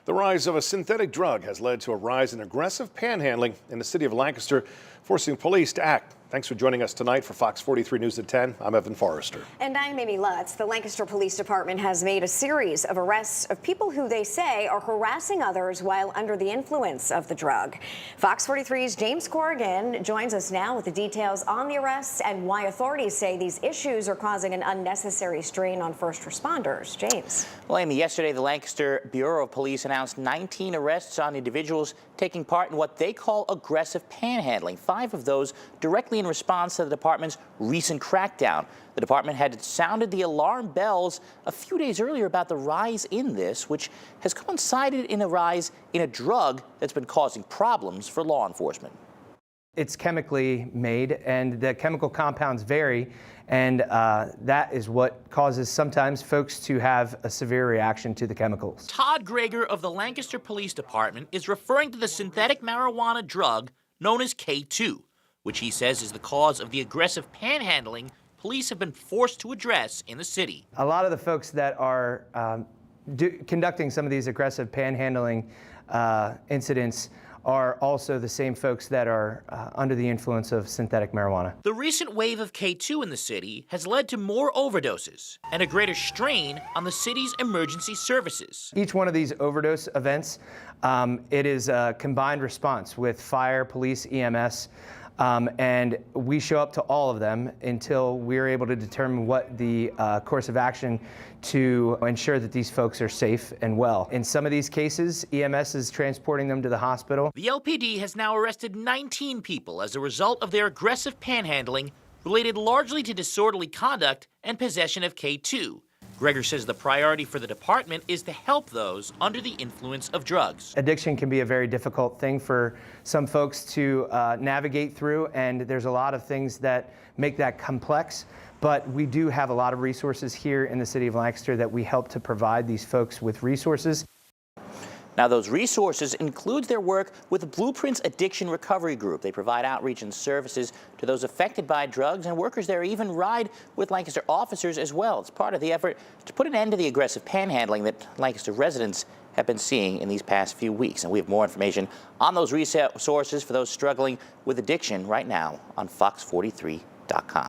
The rise of a synthetic drug has led to a rise in aggressive panhandling in the city of Lancaster, forcing police to act. Thanks for joining us tonight for Fox 43 News at 10. I'm Evan Forrester. And I'm Amy Lutz. The Lancaster Police Department has made a series of arrests of people who they say are harassing others while under the influence of the drug. Fox 43's James Corrigan joins us now with the details on the arrests and why authorities say these issues are causing an unnecessary strain on first responders. James. Well, Amy, yesterday the Lancaster Bureau of Police announced 19 arrests on individuals taking part in what they call aggressive panhandling. 5 of those directly in response to the department's recent crackdown. The department had sounded the alarm bells a few days earlier about the rise in this, which has coincided in a rise in a drug that's been causing problems for law enforcement. It's chemically made, and the chemical compounds vary, and that is what causes sometimes folks to have a severe reaction to the chemicals. Todd Greger of the Lancaster Police Department is referring to the synthetic marijuana drug known as K2, which he says is the cause of the aggressive panhandling police have been forced to address in the city. A lot of the folks that are conducting some of these aggressive panhandling incidents are also the same folks that are under the influence of synthetic marijuana. The recent wave of K2 in the city has led to more overdoses and a greater strain on the city's emergency services. Each one of these overdose events, it is a combined response with fire, police, EMS, and we show up to all of them until we're able to determine what the course of action to ensure that these folks are safe and well. In some of these cases, EMS is transporting them to the hospital. The LPD has now arrested 19 people as a result of their aggressive panhandling related largely to disorderly conduct and possession of K2. Greger says the priority for the department is to help those under the influence of drugs. Addiction can be a very difficult thing for some folks to navigate through, and there's a lot of things that make that complex. But we do have a lot of resources here in the city of Lancaster that we help to provide these folks with resources. Now, those resources include their work with Blueprint's Addiction Recovery Group. They provide outreach and services to those affected by drugs, and workers there even ride with Lancaster officers as well. It's part of the effort to put an end to the aggressive panhandling that Lancaster residents have been seeing in these past few weeks. And we have more information on those resources for those struggling with addiction right now on fox43.com.